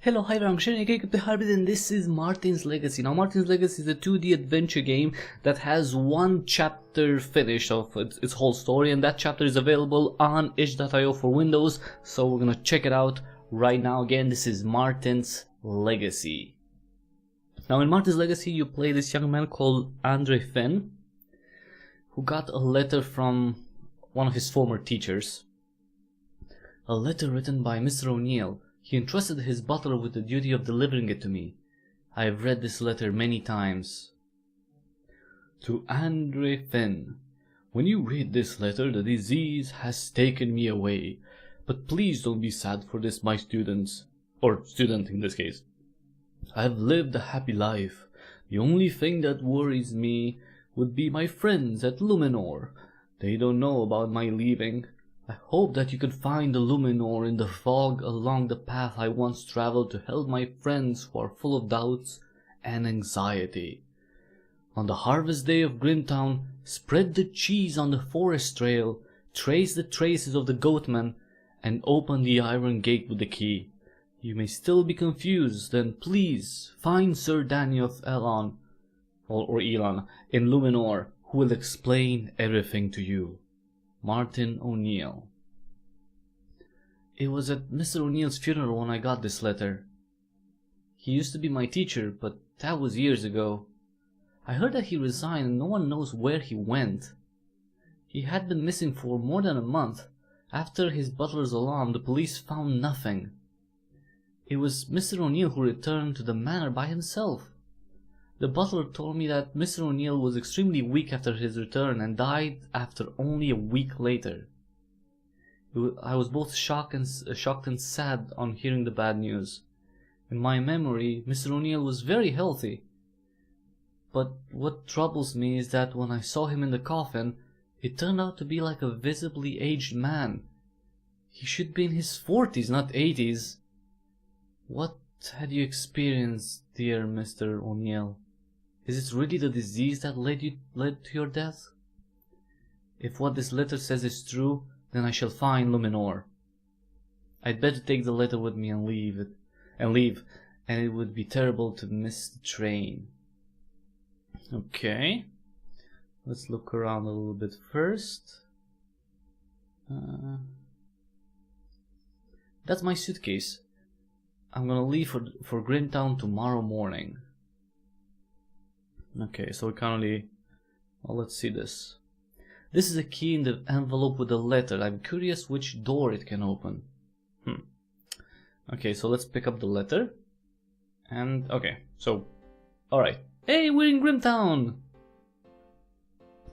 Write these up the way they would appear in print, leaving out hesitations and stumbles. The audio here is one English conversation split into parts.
Hello, hi there, I'm sharing ALL the Cryptic Hybrid and this is Martin's Legacy. Now Martin's Legacy is a 2D adventure game that has one chapter finished of its whole story, and that chapter is available on itch.io for Windows, so we're gonna check it out right now. Again, this is Martin's Legacy. Now in Martin's Legacy you play this young man called Andre Finn, who got a letter from one of his former teachers. A letter written by Mr. O'Neill. He entrusted his butler with the duty of delivering it to me. I have read this letter many times. To Andre Finn. When you read this letter, the disease has taken me away. But please don't be sad for this, my students. Or student in this case. I have lived a happy life. The only thing that worries me would be my friends at Luminor. They don't know about my leaving. I hope that you could find the Luminor in the fog along the path I once traveled to help my friends who are full of doubts and anxiety. On the harvest day of Grimtown, spread the cheese on the forest trail, trace the traces of the goatman, and open the iron gate with the key. You may still be confused, then please find Sir Danny of Elon, or Elon, in Luminor, who will explain everything to you. Martin O'Neill. It was at Mr. O'Neill's funeral when I got this letter. He used to be my teacher, but that was years ago. I heard that he resigned and no one knows where he went. He had been missing for more than a month. After his butler's alarm, the police found nothing. It was Mr. O'Neill who returned to the manor by himself. The butler told me that Mr. O'Neill was extremely weak after his return and died after only a week later. I was both shocked and sad on hearing the bad news. In my memory, Mr. O'Neill was very healthy. But what troubles me is that when I saw him in the coffin, it turned out to be like a visibly aged man. He should be in his 40s, not 80s. What had you experienced, dear Mr. O'Neill? Is it really the disease that led to your death? If what this letter says is true, then I shall find Luminor. I'd better take the letter with me and leave, and it would be terrible to miss the train. Okay, let's look around a little bit first. That's my suitcase. I'm gonna leave for Grimtown tomorrow morning. Okay, so we currently... well, let's see this. This is a key in the envelope with the letter. I'm curious which door it can open. Okay, so let's pick up the letter. And, okay, so... alright. Hey, we're in Grimtown!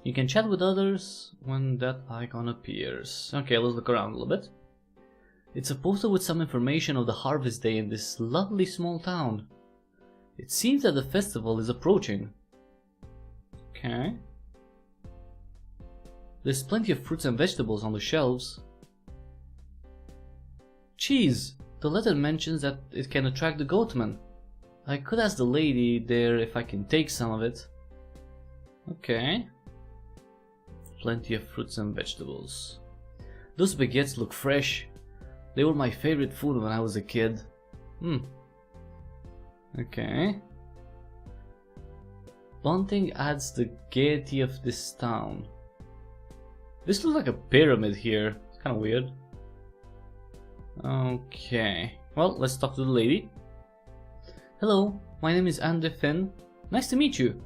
You can chat with others when that icon appears. Okay, let's look around a little bit. It's a poster with some information of the harvest day in this lovely small town. It seems that the festival is approaching. Okay. There's plenty of fruits and vegetables on the shelves. Cheese! The letter mentions that it can attract the goatman. I could ask the lady there if I can take some of it. Okay. Plenty of fruits and vegetables. Those baguettes look fresh. They were my favorite food when I was a kid. Okay. Bunting adds the gaiety of this town. This looks like a pyramid here. It's kind of weird. Okay. Well, let's talk to the lady. Hello, my name is Andre Finn. Nice to meet you.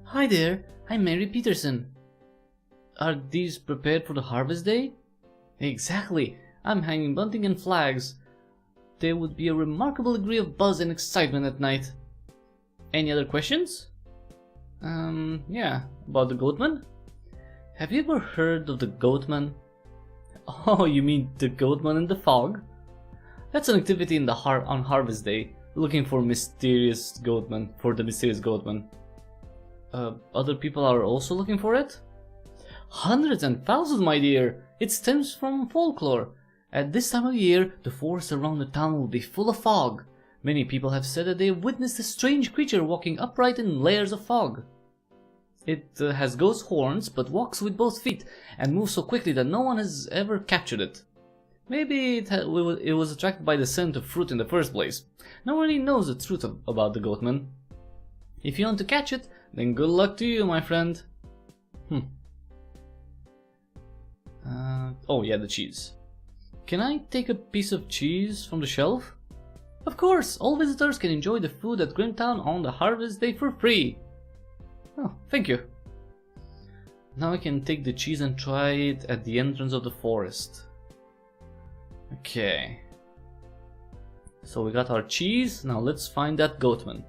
Hi there, I'm Mary Peterson. Are these prepared for the harvest day? Exactly. I'm hanging bunting and flags. There would be a remarkable degree of buzz and excitement at night. Any other questions? Yeah, about the goatman? Have you ever heard of the goatman? Oh, you mean the goatman in the fog? That's an activity in the on harvest day, looking for the mysterious goatman. Other people are also looking for it? Hundreds and thousands, my dear. It stems from folklore. At this time of year, the forests around the town will be full of fog. Many people have said that they have witnessed a strange creature walking upright in layers of fog. It has ghost horns, but walks with both feet, and moves so quickly that no one has ever captured it. Maybe it was attracted by the scent of fruit in the first place. No one really knows the truth about the goatman. If you want to catch it, then good luck to you, my friend. Oh yeah, the cheese. Can I take a piece of cheese from the shelf? Of course, all visitors can enjoy the food at Grimtown on the harvest day for free. Oh, thank you. Now I can take the cheese and try it at the entrance of the forest. Okay. So we got our cheese, now let's find that goatman.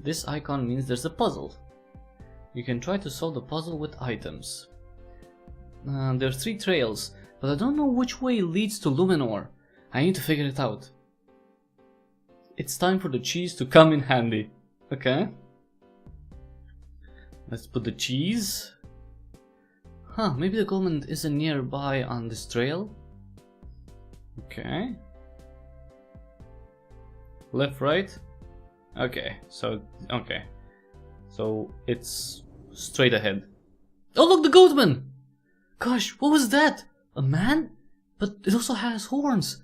This icon means there's a puzzle. You can try to solve the puzzle with items. There are 3 trails, but I don't know which way leads to Luminor. I need to figure it out. It's time for the cheese to come in handy. Okay. Let's put the cheese. Maybe the goatman isn't nearby on this trail. Okay. Left, right. Okay, so it's straight ahead. Oh look, the goatman! Gosh, what was that? A man? But it also has horns.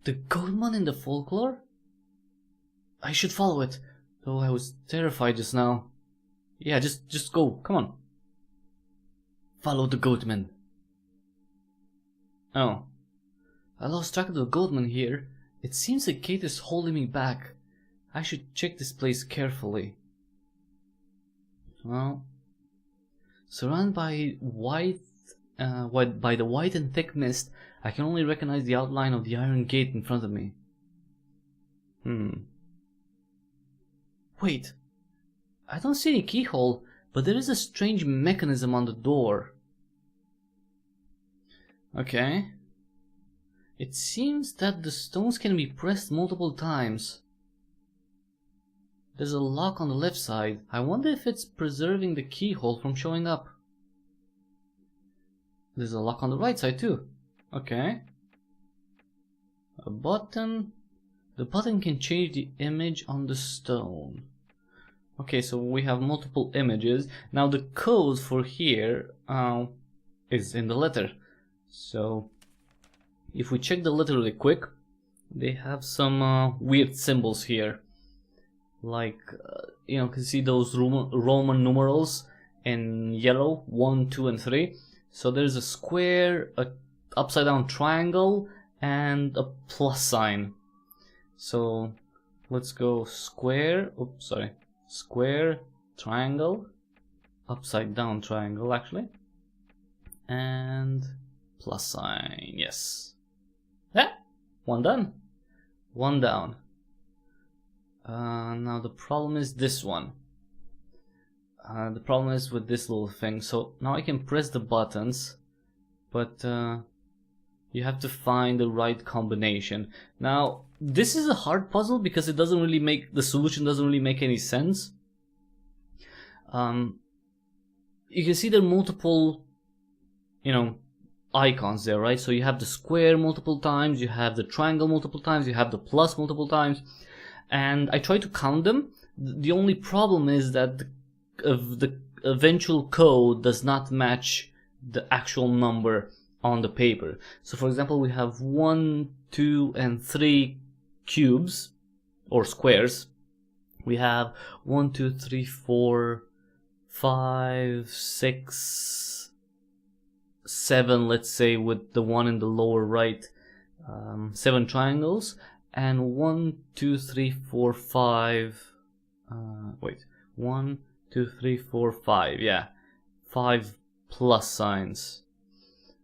The goatman in the folklore? I should follow it, though I was terrified just now. Yeah, just go, come on. Follow the goatman. Oh. I lost track of the goatman here. It seems the gate is holding me back. I should check this place carefully. Well, surrounded by the white and thick mist, I can only recognize the outline of the iron gate in front of me. Wait, I don't see any keyhole, but there is a strange mechanism on the door. Okay. It seems that the stones can be pressed multiple times. There's a lock on the left side. I wonder if it's preserving the keyhole from showing up. There's a lock on the right side too. Okay. A button. The button can change the image on the stone. Okay, so we have multiple images. Now the code for here is in the letter. So if we check the letter really quick, they have some weird symbols here. Like, you can see those Roman numerals in yellow, 1, 2, and 3. So there's a square, a upside down triangle, and a plus sign. So let's go square, square, triangle, upside down triangle actually, and plus sign, yes. Yeah, one done, one down. Now the problem is this one. The problem is with this little thing. So now I can press the buttons, but you have to find the right combination. Now this is a hard puzzle because it doesn't really make the solution doesn't really make any sense. You can see there are multiple, icons there, right? So you have the square multiple times, you have the triangle multiple times, you have the plus multiple times, and I tried to count them. The only problem is that the eventual code does not match the actual number on the paper. So for example, we have 1, 2, and 3 cubes or squares. We have 1, 2, 3, 4, 5, 6, 7, let's say, with the one in the lower right, 7 triangles, and 1, 2, 3, 4, 5, 1, 2, 3, 4, 5, yeah, 5 plus signs.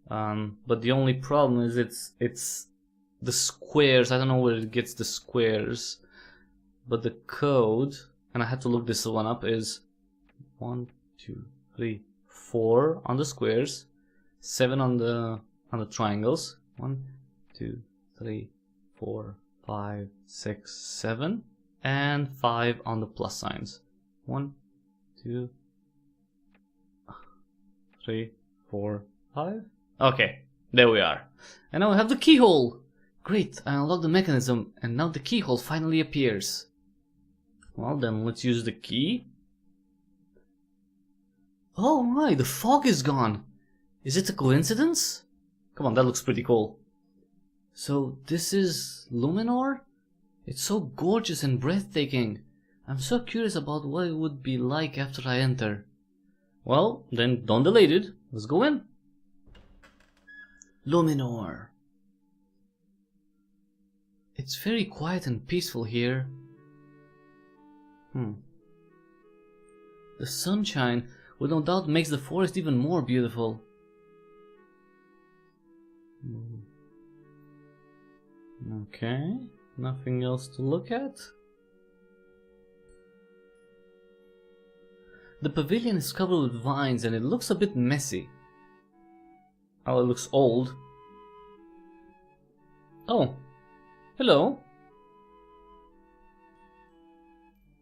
But the only problem is it's the squares. I don't know where it gets the squares, but the code, and I had to look this one up, is 1, 2, 3, 4 on the squares, 7 on the triangles, 1, 2, 3, 4, 5, 6, 7, and 5 on the plus signs. 1, 2, 3, 4, 5. Okay, there we are. And now we have the keyhole. Great, I unlocked the mechanism, and now the keyhole finally appears. Well, then let's use the key. Oh my, the fog is gone. Is it a coincidence? Come on, that looks pretty cool. So this is Luminor? It's so gorgeous and breathtaking. I'm so curious about what it would be like after I enter. Well, then don't delay it. Let's go in. Luminor. It's very quiet and peaceful here. The sunshine will no doubt makes the forest even more beautiful. Okay, nothing else to look at. The pavilion is covered with vines and it looks a bit messy. Oh, it looks old. Oh, hello.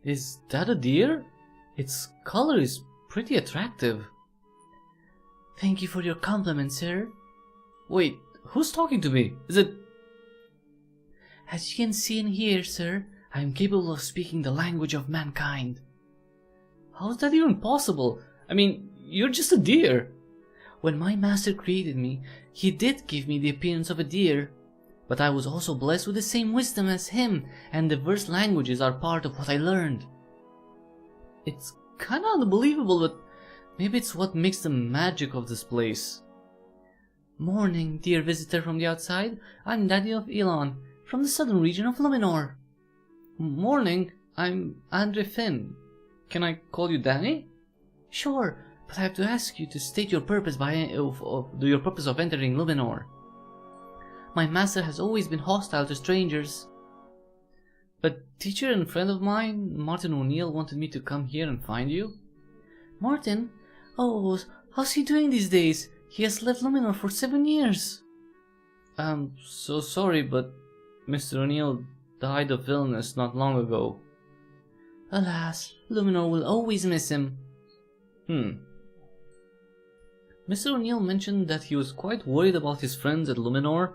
Is that a deer? Its color is pretty attractive. Thank you for your compliment, sir. Wait, who's talking to me? Is it... As you can see and hear, sir, I am capable of speaking the language of mankind. How is that even possible? I mean, you're just a deer. When my master created me, he did give me the appearance of a deer. But I was also blessed with the same wisdom as him, and diverse languages are part of what I learned. It's kinda unbelievable, but maybe it's what makes the magic of this place. Morning, dear visitor from the outside. I'm Daddy of Elon, from the southern region of Luminor. Morning, I'm Andre Finn. Can I call you Danny? Sure, but I have to ask you to state your purpose your purpose of entering Luminor. My master has always been hostile to strangers. A teacher and friend of mine, Martin O'Neill, wanted me to come here and find you. Martin? Oh, how's he doing these days? He has left Luminor for 7 years. I'm so sorry, but Mr. O'Neill died of illness not long ago. Alas, Luminor will always miss him. Mr. O'Neill mentioned that he was quite worried about his friends at Luminor.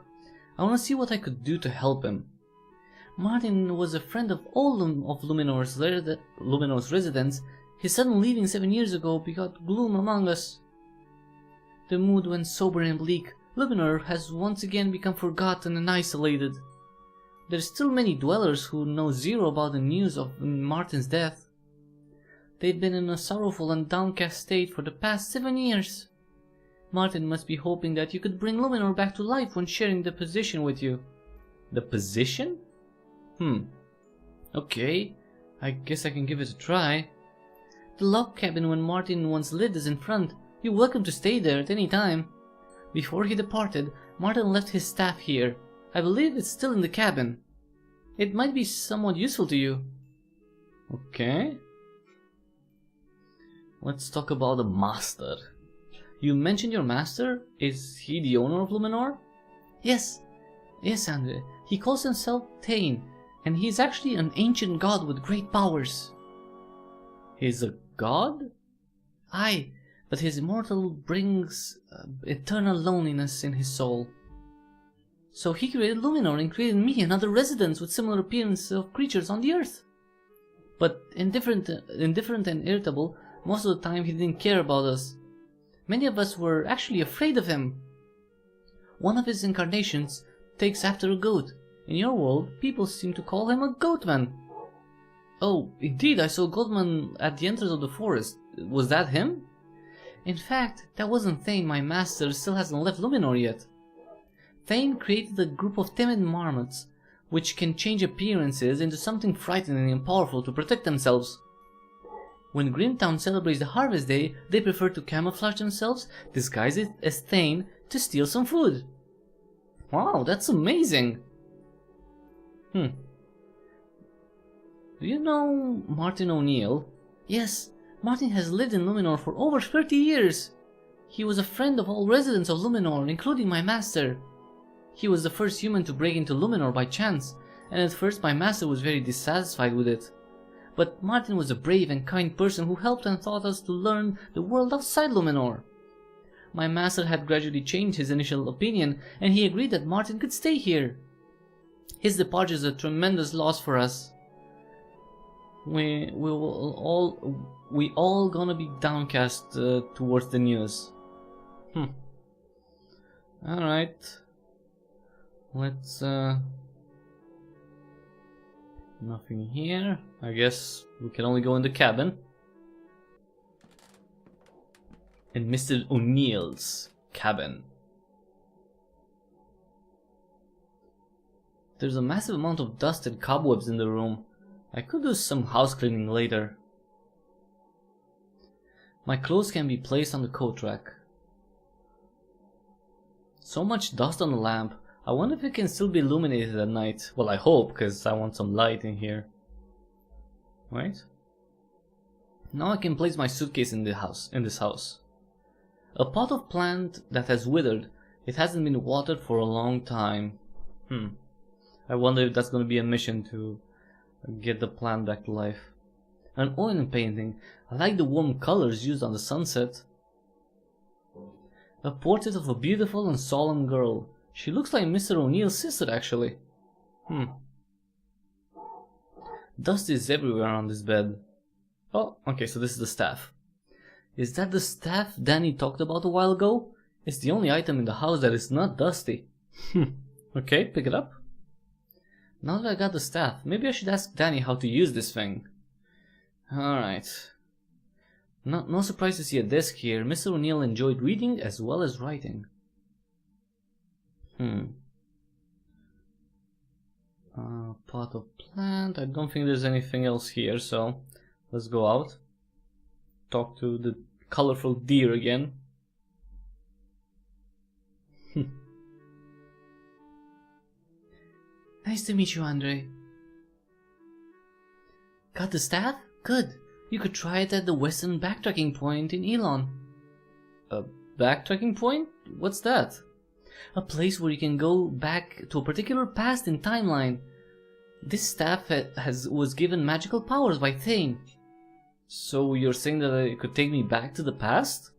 I want to see what I could do to help him. Martin was a friend of all of Luminor's residents. His sudden leaving 7 years ago begot gloom among us. The mood went sober and bleak. Luminor has once again become forgotten and isolated. There's still many dwellers who know zero about the news of Martin's death. They've been in a sorrowful and downcast state for the past 7 years. Martin must be hoping that you could bring Luminor back to life when sharing the position with you. The position? Okay, I guess I can give it a try. The log cabin when Martin once lived is in front. You're welcome to stay there at any time. Before he departed, Martin left his staff here. I believe it's still in the cabin. It might be somewhat useful to you. Okay. Let's talk about the master. You mentioned your master? Is he the owner of Luminor? Yes, Andre. He calls himself Thane, and he is actually an ancient god with great powers. He's a god? Aye, but his immortal brings eternal loneliness in his soul. So he created Luminor and created me and other residents with similar appearance of creatures on the earth. But indifferent and irritable, most of the time he didn't care about us. Many of us were actually afraid of him. One of his incarnations takes after a goat. In your world, people seem to call him a goatman. Oh, indeed, I saw Goatman at the entrance of the forest. Was that him? In fact, that wasn't Thane. My master still hasn't left Luminor yet. Thane created a group of timid marmots, which can change appearances into something frightening and powerful to protect themselves. When Grimtown celebrates the Harvest Day, they prefer to camouflage themselves, disguise it as Thane, to steal some food. Wow, that's amazing! Do you know Martin O'Neill? Yes, Martin has lived in Luminor for over 30 years. He was a friend of all residents of Luminor, including my master. He was the first human to break into Luminor by chance, and at first my master was very dissatisfied with it. But Martin was a brave and kind person who helped and taught us to learn the world outside Luminor. My master had gradually changed his initial opinion, and he agreed that Martin could stay here. His departure is a tremendous loss for us. we all gonna be downcast towards the news. Alright. Let's nothing here. I guess we can only go in the cabin. In Mr. O'Neill's cabin. There's a massive amount of dust and cobwebs in the room. I could do some house cleaning later. My clothes can be placed on the coat rack. So much dust on the lamp. I wonder if it can still be illuminated at night. Well, I hope, because I want some light in here. Right? Now I can place my suitcase in this house. A pot of plant that has withered. It hasn't been watered for a long time. I wonder if that's going to be a mission to get the plant back to life. An oil painting. I like the warm colors used on the sunset. A portrait of a beautiful and solemn girl. She looks like Mr. O'Neill's sister, actually. Dust is everywhere on this bed. Oh, okay, so this is the staff. Is that the staff Danny talked about a while ago? It's the only item in the house that is not dusty. Okay, pick it up. Now that I got the staff, maybe I should ask Danny how to use this thing. Alright. No surprise to see a desk here. Mr. O'Neill enjoyed reading as well as writing. Pot of plant. I don't think there's anything else here, so let's go out. Talk to the colorful deer again. Nice to meet you, Andre. Got the staff? Good. You could try it at the western backtracking point in Elon. A backtracking point? What's that? A place where you can go back to a particular past in timeline. This staff was given magical powers by Thane. So you're saying that it could take me back to the past?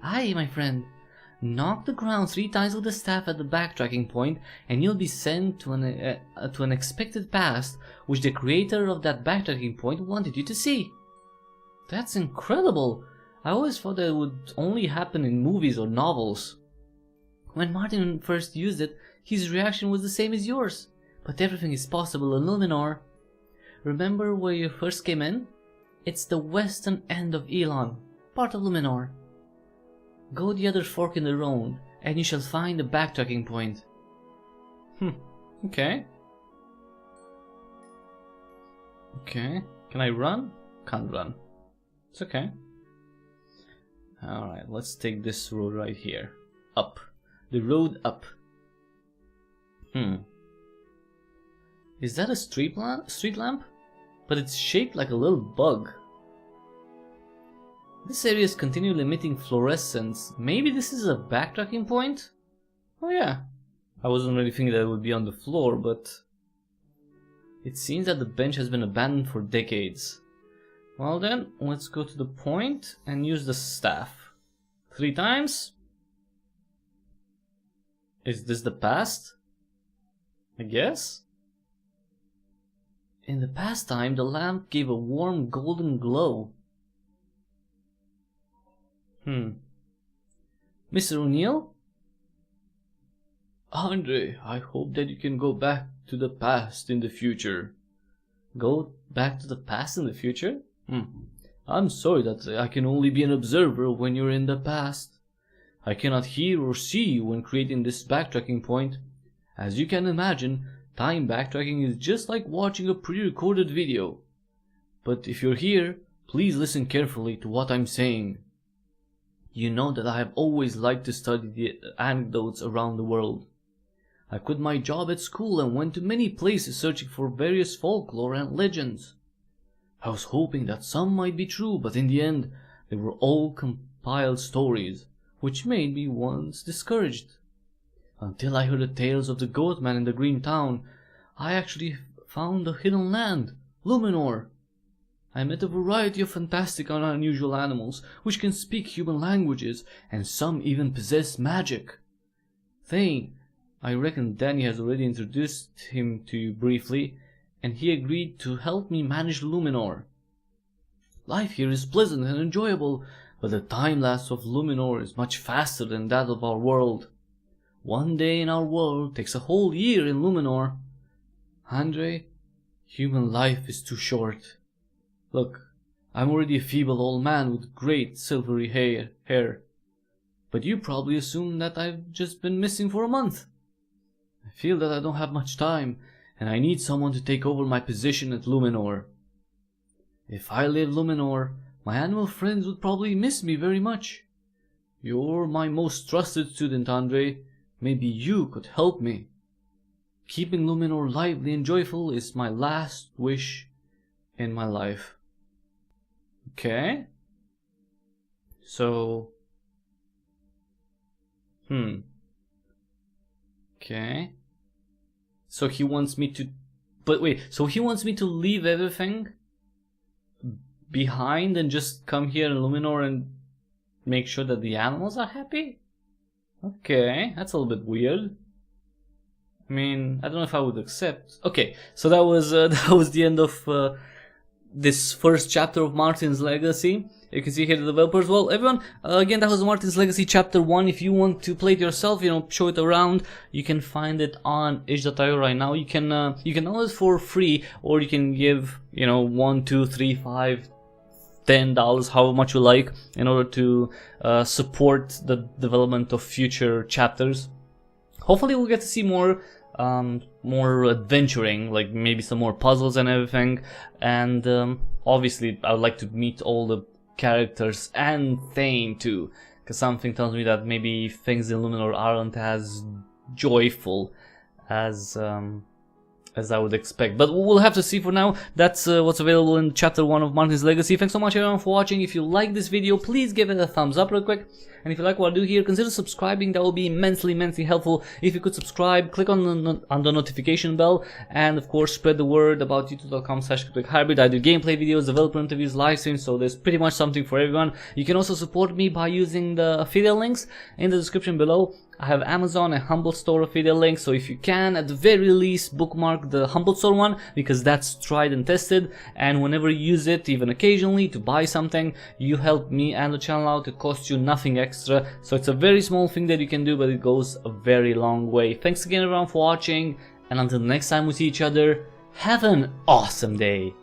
Aye, my friend. Knock the ground 3 times with the staff at the backtracking point and you'll be sent to an expected past which the creator of that backtracking point wanted you to see. That's incredible. I always thought that it would only happen in movies or novels. When Martin first used it, his reaction was the same as yours. But everything is possible in Luminor. Remember where you first came in? It's the western end of Elon, part of Luminor. Go the other fork in the road, and you shall find the backtracking point. Okay. Okay. Can I run? Can't run. It's okay. Alright, let's take this road right here. Up. The road up. Is that a street lamp? But it's shaped like a little bug. This area is continually emitting fluorescence. Maybe this is a backtracking point? Oh yeah. I wasn't really thinking that it would be on the floor, but it seems that the bench has been abandoned for decades. Well then, let's go to the point and use the staff. 3 times? Is this the past? I guess? In the past time, the lamp gave a warm golden glow. Mr. O'Neill? Andre, I hope that you can go back to the past in the future. Go back to the past in the future? I'm sorry that I can only be an observer when you're in the past. I cannot hear or see you when creating this backtracking point. As you can imagine, time backtracking is just like watching a pre-recorded video. But if you're here, please listen carefully to what I'm saying. You know that I have always liked to study the anecdotes around the world. I quit my job at school and went to many places searching for various folklore and legends. I was hoping that some might be true, but in the end, they were all compiled stories, which made me once discouraged. Until I heard the tales of the goat man in the green town, I actually found a hidden land, Luminor. I met a variety of fantastic and unusual animals, which can speak human languages, and some even possess magic. Thane, I reckon Danny has already introduced him to you briefly, and he agreed to help me manage Luminor. Life here is pleasant and enjoyable, but the time-lapse of Luminor is much faster than that of our world. One day in our world takes a whole year in Luminor. Andre, human life is too short. Look, I'm already a feeble old man with great silvery hair. But you probably assume that I've just been missing for a month. I feel that I don't have much time, and I need someone to take over my position at Luminor. If I leave Luminor, my animal friends would probably miss me very much. You're my most trusted student, Andre. Maybe you could help me. Keeping Luminor lively and joyful is my last wish in my life. Okay. So... Okay. So he wants me to... But wait, so he wants me to leave everything behind and just come here in Luminor and make sure that the animals are happy? Okay, that's a little bit weird. I mean, I don't know if I would accept. Okay, so that was the end of this first chapter of Martin's Legacy. You can see here the developers. Well, everyone, again, that was Martin's Legacy Chapter 1. If you want to play it yourself, you know, show it around, you can find it on itch.io right now. You can download it for free, or you can give, you know, $1, $2, $3, $5, $10, however much you like, in order to support the development of future chapters. Hopefully we'll get to see more adventuring, like maybe some more puzzles and everything, and obviously I would like to meet all the characters and Thane too, because something tells me that maybe things in Luminor aren't as joyful as I would expect, but we'll have to see. For now, that's what's available in Chapter 1 of Martin's Legacy. Thanks so much everyone for watching. If you like this video, please give it a thumbs up real quick, and if you like what I do here, consider subscribing. That will be immensely helpful. If you could subscribe, click on the notification bell, and of course spread the word about youtube.com/cryptichybrid. I do gameplay videos, developer interviews, live streams, so there's pretty much something for everyone. You can also support me by using the affiliate links in the description below. I have Amazon and Humble Store affiliate links, so if you can, at the very least, bookmark the Humble Store one, because that's tried and tested, and whenever you use it, even occasionally, to buy something, you help me and the channel out. It costs you nothing extra, so it's a very small thing that you can do, but it goes a very long way. Thanks again everyone for watching, and until the next time we see each other, have an awesome day.